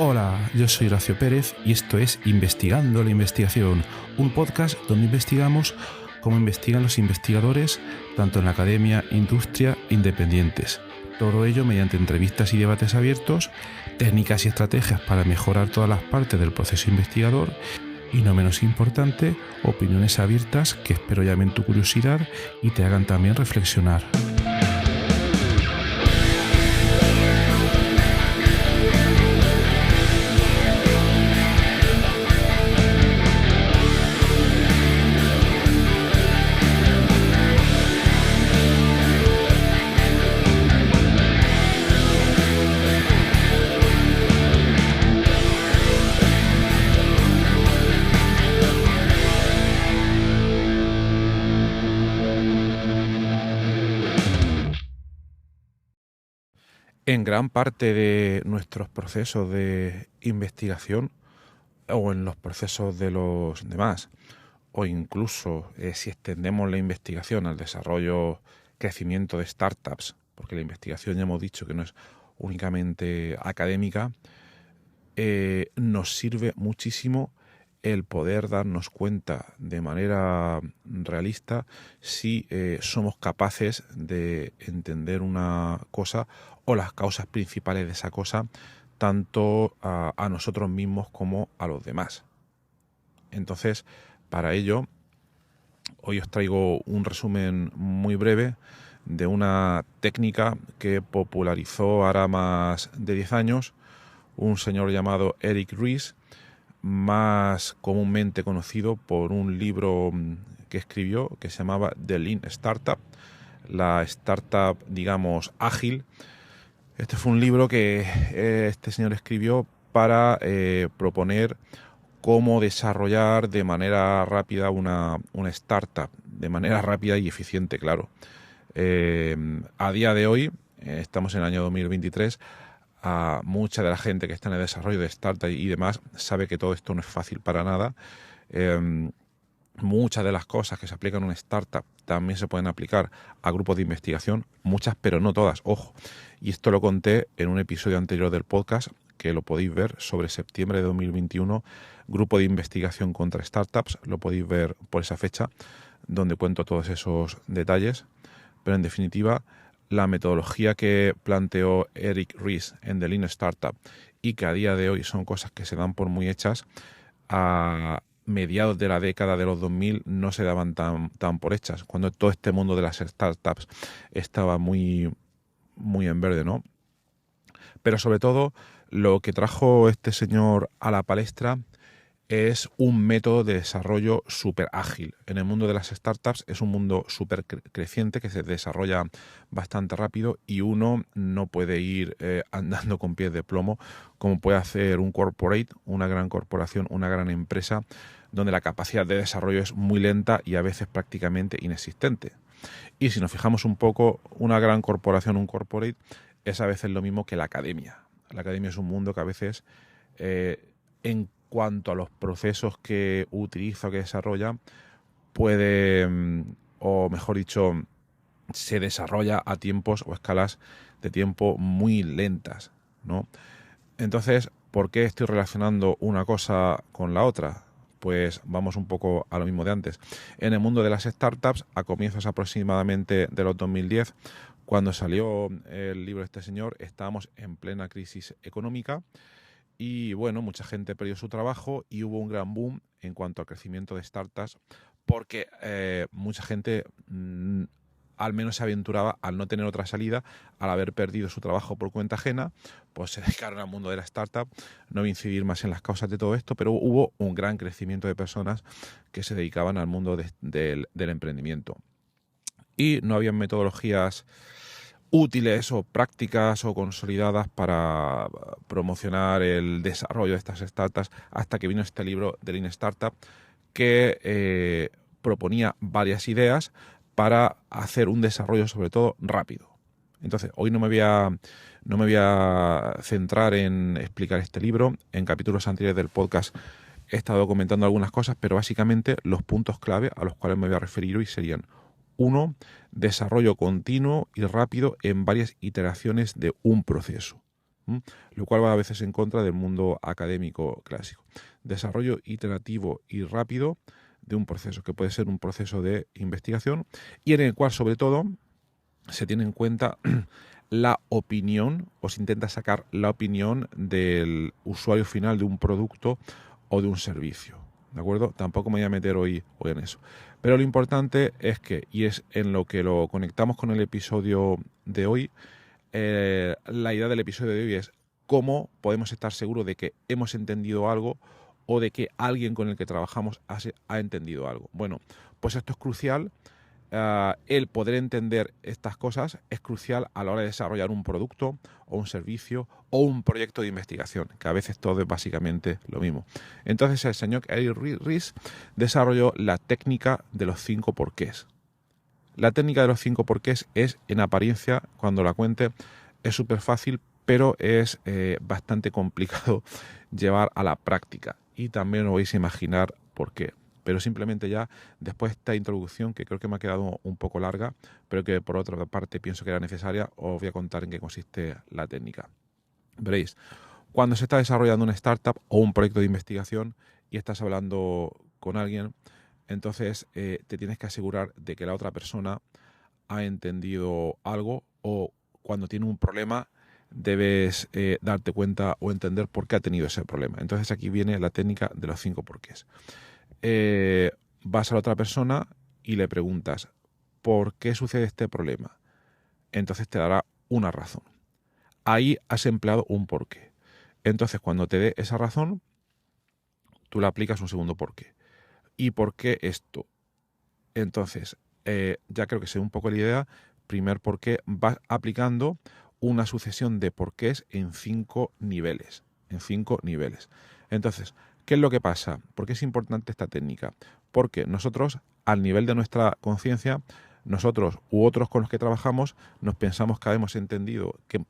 Hola, yo soy Horacio Pérez y esto es Investigando la Investigación, un podcast donde investigamos cómo investigan los investigadores, tanto en la academia, industria, independientes. Todo ello mediante entrevistas y debates abiertos, técnicas y estrategias para mejorar todas las partes del proceso investigador y, no menos importante, opiniones abiertas que espero llamen tu curiosidad y te hagan también reflexionar. En gran parte de nuestros procesos de investigación o en los procesos de los demás, o incluso si extendemos la investigación al desarrollo, crecimiento de startups, porque la investigación ya hemos dicho que no es únicamente académica, nos sirve muchísimo el poder darnos cuenta de manera realista si somos capaces de entender una cosa o las causas principales de esa cosa, tanto a nosotros mismos como a los demás. Entonces, para ello, hoy os traigo un resumen muy breve de una técnica que popularizó ahora más de 10 años un señor llamado Eric Ries, más comúnmente conocido por un libro que escribió que se llamaba The Lean Startup, la startup, digamos, ágil. Este fue un libro que este señor escribió para proponer cómo desarrollar de manera rápida una startup, de manera rápida y eficiente, claro. A día de hoy, estamos en el año 2023, a mucha de la gente que está en el desarrollo de startup y demás sabe que todo esto no es fácil para nada. Muchas de las cosas que se aplican en una startup también se pueden aplicar a grupos de investigación, muchas pero no todas, ojo. Y esto lo conté en un episodio anterior del podcast, que lo podéis ver, sobre septiembre de 2021, grupo de investigación contra startups, lo podéis ver por esa fecha, donde cuento todos esos detalles. Pero en definitiva, la metodología que planteó Eric Ries en The Lean Startup y que a día de hoy son cosas que se dan por muy hechas, a mediados de la década de los 2000 no se daban tan por hechas, cuando todo este mundo de las startups estaba muy en verde, ¿no? Pero sobre todo, lo que trajo este señor a la palestra es un método de desarrollo súper ágil. En el mundo de las startups es un mundo súper creciente que se desarrolla bastante rápido y uno no puede ir andando con pies de plomo como puede hacer un corporate, una gran corporación, una gran empresa, donde la capacidad de desarrollo es muy lenta y a veces prácticamente inexistente. Y si nos fijamos un poco, una gran corporación, un corporate, es a veces lo mismo que la academia. La academia es un mundo que a veces, en cuanto a los procesos que utiliza o que desarrolla, puede, o mejor dicho, se desarrolla a tiempos o escalas de tiempo muy lentas, ¿no? Entonces, ¿por qué estoy relacionando una cosa con la otra? Pues vamos un poco a lo mismo de antes. En el mundo de las startups, a comienzos aproximadamente de los 2010, cuando salió el libro de este señor, estábamos en plena crisis económica. Y bueno, mucha gente perdió su trabajo y hubo un gran boom en cuanto al crecimiento de startups porque mucha gente al menos se aventuraba, al no tener otra salida, al haber perdido su trabajo por cuenta ajena, pues se dedicaron al mundo de la startup. No voy a incidir más en las causas de todo esto, pero hubo un gran crecimiento de personas que se dedicaban al mundo del emprendimiento. Y no había metodologías útiles o prácticas o consolidadas para promocionar el desarrollo de estas startups hasta que vino este libro de Lean Startup que proponía varias ideas para hacer un desarrollo sobre todo rápido. Entonces, hoy no me voy a centrar en explicar este libro. En capítulos anteriores del podcast he estado comentando algunas cosas, pero básicamente los puntos clave a los cuales me voy a referir hoy serían: 1. Desarrollo continuo y rápido en varias iteraciones de un proceso. lo cual va a veces en contra del mundo académico clásico. Desarrollo iterativo y rápido de un proceso, que puede ser un proceso de investigación y en el cual, sobre todo, se tiene en cuenta la opinión, o se intenta sacar la opinión del usuario final de un producto o de un servicio. ¿De acuerdo? Tampoco me voy a meter hoy en eso. Pero lo importante es que, y es en lo que lo conectamos con el episodio de hoy, la idea del episodio de hoy es cómo podemos estar seguros de que hemos entendido algo o de que alguien con el que trabajamos ha entendido algo. Bueno, pues esto es crucial. El poder entender estas cosas es crucial a la hora de desarrollar un producto o un servicio o un proyecto de investigación, que a veces todo es básicamente lo mismo. Entonces el señor Eric Ries desarrolló la técnica de los 5 porqués. La técnica de los 5 porqués es, en apariencia, cuando la cuente, es súper fácil, pero es bastante complicado llevar a la práctica. Y también os vais a imaginar por qué. Pero simplemente ya, después de esta introducción, que creo que me ha quedado un poco larga, pero que por otra parte pienso que era necesaria, os voy a contar en qué consiste la técnica. Veréis, cuando se está desarrollando una startup o un proyecto de investigación y estás hablando con alguien, entonces te tienes que asegurar de que la otra persona ha entendido algo, o cuando tiene un problema debes darte cuenta o entender por qué ha tenido ese problema. Entonces aquí viene la técnica de los 5 porqués. Vas a la otra persona y le preguntas ¿por qué sucede este problema? Entonces te dará una razón. Ahí has empleado un porqué. Entonces cuando te dé esa razón, tú le aplicas un segundo porqué. ¿Y por qué esto? Entonces, ya creo que sé un poco la idea. Primer porqué, vas aplicando una sucesión de porqués en 5 niveles. En 5 niveles. Entonces, ¿qué es lo que pasa? ¿Por qué es importante esta técnica? Porque nosotros, al nivel de nuestra conciencia, nosotros u otros con los que trabajamos, nos pensamos que hemos entendido, que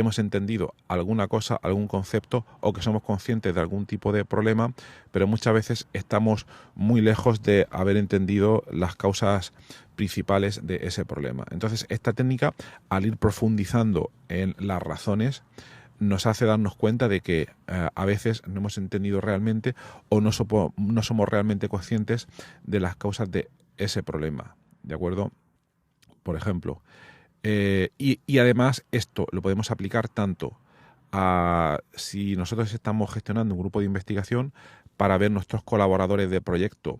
hemos entendido alguna cosa, algún concepto, o que somos conscientes de algún tipo de problema, pero muchas veces estamos muy lejos de haber entendido las causas principales de ese problema. Entonces, esta técnica, al ir profundizando en las razones, nos hace darnos cuenta de que a veces no hemos entendido realmente o no somos realmente conscientes de las causas de ese problema. ¿De acuerdo? Por ejemplo. Y además esto lo podemos aplicar tanto a si nosotros estamos gestionando un grupo de investigación, para ver nuestros colaboradores de proyecto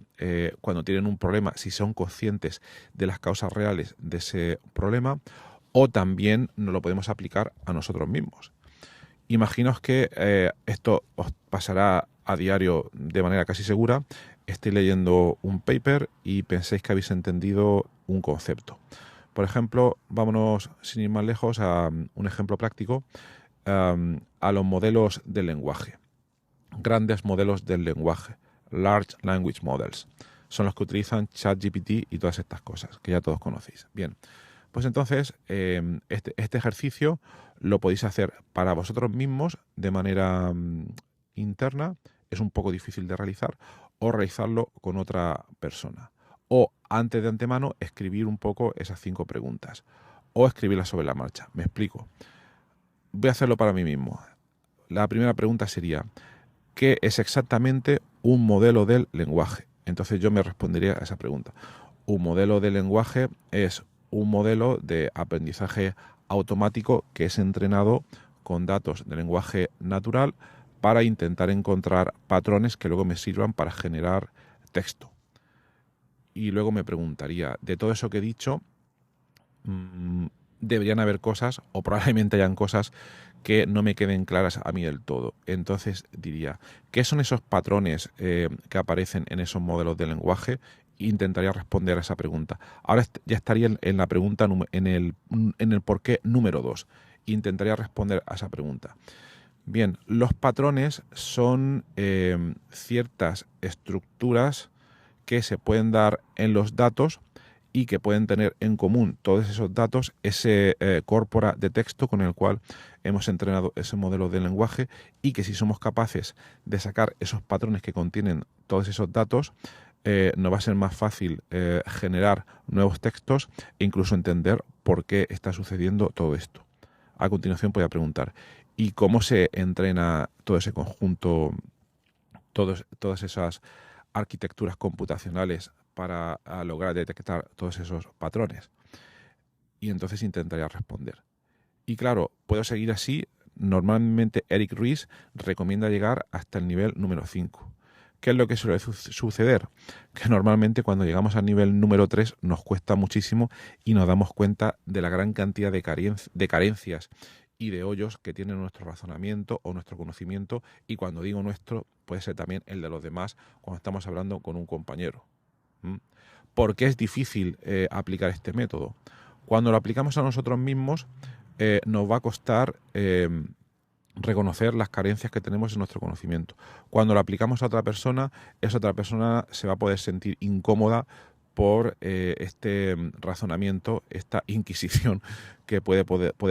cuando tienen un problema, si son conscientes de las causas reales de ese problema, o también nos lo podemos aplicar a nosotros mismos. Imaginaos que esto os pasará a diario de manera casi segura. Estéis leyendo un paper y penséis que habéis entendido un concepto. Por ejemplo, vámonos sin ir más lejos a un ejemplo práctico, a los modelos del lenguaje. Grandes modelos del lenguaje, Large Language Models, son los que utilizan ChatGPT y todas estas cosas que ya todos conocéis. Bien, pues entonces este ejercicio lo podéis hacer para vosotros mismos de manera interna. Es un poco difícil de realizar, o realizarlo con otra persona. O antes de antemano escribir un poco esas 5 preguntas. O escribirlas sobre la marcha. Me explico. Voy a hacerlo para mí mismo. La primera pregunta sería: ¿qué es exactamente un modelo del lenguaje? Entonces yo me respondería a esa pregunta. Un modelo de lenguaje es un modelo de aprendizaje automático que es entrenado con datos de lenguaje natural para intentar encontrar patrones que luego me sirvan para generar texto. Y luego me preguntaría, de todo eso que he dicho, deberían haber cosas, o probablemente hayan cosas que no me queden claras a mí del todo. Entonces diría, ¿qué son esos patrones que aparecen en esos modelos de lenguaje? Intentaría responder a esa pregunta. Ahora ya estaría en la pregunta, en el porqué número 2. Intentaría responder a esa pregunta. Bien, los patrones son ciertas estructuras que se pueden dar en los datos y que pueden tener en común todos esos datos, ese córpora de texto con el cual hemos entrenado ese modelo de lenguaje, y que si somos capaces de sacar esos patrones que contienen todos esos datos, nos va a ser más fácil generar nuevos textos e incluso entender por qué está sucediendo todo esto. A continuación voy a preguntar, ¿y cómo se entrena todo ese conjunto, todas esas arquitecturas computacionales para lograr detectar todos esos patrones? Y entonces intentaría responder. Y claro, puedo seguir así. Normalmente Eric Ries recomienda llegar hasta el nivel número 5. ¿Qué es lo que suele suceder? Que normalmente cuando llegamos al nivel número 3 nos cuesta muchísimo y nos damos cuenta de la gran cantidad de carencias y de hoyos que tiene nuestro razonamiento o nuestro conocimiento, y cuando digo nuestro puede ser también el de los demás cuando estamos hablando con un compañero. ¿Por qué es difícil aplicar este método? Cuando lo aplicamos a nosotros mismos nos va a costar reconocer las carencias que tenemos en nuestro conocimiento. Cuando lo aplicamos a otra persona, esa otra persona se va a poder sentir incómoda por este razonamiento, esta inquisición que puede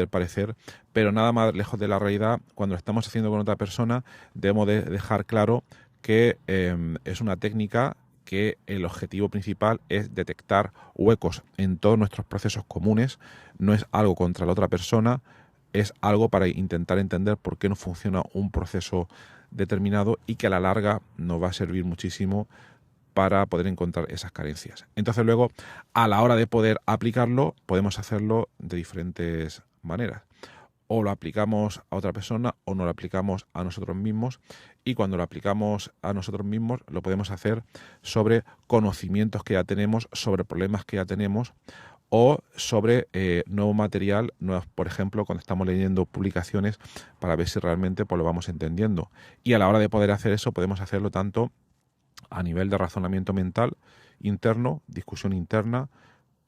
parecer, pero nada más lejos de la realidad. Cuando lo estamos haciendo con otra persona, debemos de dejar claro que es una técnica que el objetivo principal es detectar huecos en todos nuestros procesos comunes. No es algo contra la otra persona, es algo para intentar entender por qué no funciona un proceso determinado, y que a la larga nos va a servir muchísimo para poder encontrar esas carencias. Entonces luego, a la hora de poder aplicarlo, podemos hacerlo de diferentes maneras. O lo aplicamos a otra persona o no lo aplicamos a nosotros mismos, y cuando lo aplicamos a nosotros mismos lo podemos hacer sobre conocimientos que ya tenemos, sobre problemas que ya tenemos, o sobre nuevo material, por ejemplo, cuando estamos leyendo publicaciones, para ver si realmente pues, lo vamos entendiendo. Y a la hora de poder hacer eso podemos hacerlo tanto a nivel de razonamiento mental interno, discusión interna,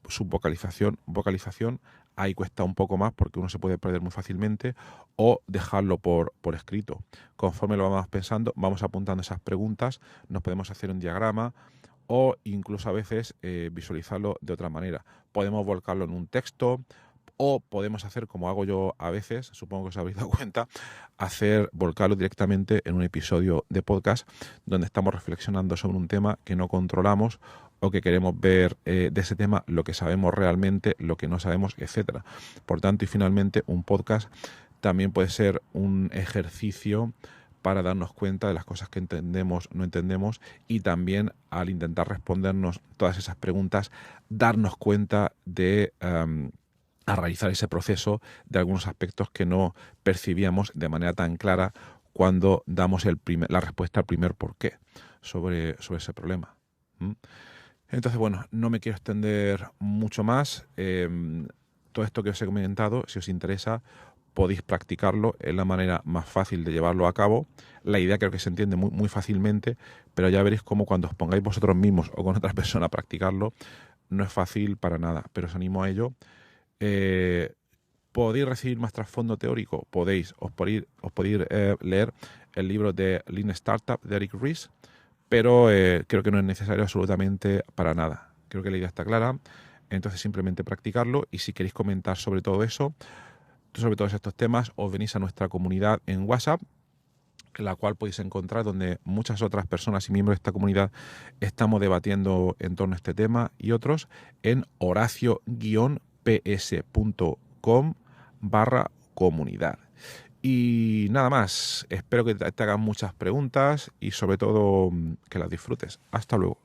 subvocalización, vocalización. Ahí cuesta un poco más porque uno se puede perder muy fácilmente, o dejarlo por escrito. Conforme lo vamos pensando, vamos apuntando esas preguntas, nos podemos hacer un diagrama o incluso a veces visualizarlo de otra manera. Podemos volcarlo en un texto, o podemos hacer como hago yo a veces, supongo que os habéis dado cuenta, volcarlo directamente en un episodio de podcast donde estamos reflexionando sobre un tema que no controlamos, o que queremos ver de ese tema lo que sabemos realmente, lo que no sabemos, etcétera. Por tanto, y finalmente, un podcast también puede ser un ejercicio para darnos cuenta de las cosas que entendemos, no entendemos, y también al intentar respondernos todas esas preguntas, darnos cuenta de a realizar ese proceso de algunos aspectos que no percibíamos de manera tan clara cuando damos la respuesta al primer porqué sobre ese problema. Entonces, bueno, no me quiero extender mucho más. Todo esto que os he comentado, si os interesa, podéis practicarlo. Es la manera más fácil de llevarlo a cabo. La idea creo que se entiende muy, muy fácilmente, pero ya veréis cómo cuando os pongáis vosotros mismos o con otra persona a practicarlo, no es fácil para nada, pero os animo a ello. ¿Podéis recibir más trasfondo teórico? Podéis. Os podéis leer el libro de Lean Startup de Eric Ries, pero creo que no es necesario absolutamente para nada. Creo que la idea está clara. Entonces simplemente practicarlo, y si queréis comentar sobre todo eso, sobre todos estos temas, os venís a nuestra comunidad en WhatsApp, la cual podéis encontrar, donde muchas otras personas y miembros de esta comunidad estamos debatiendo en torno a este tema y otros, en horacio-ps.com/comunidad. Y nada más, espero que te hagan muchas preguntas y sobre todo que las disfrutes. Hasta luego.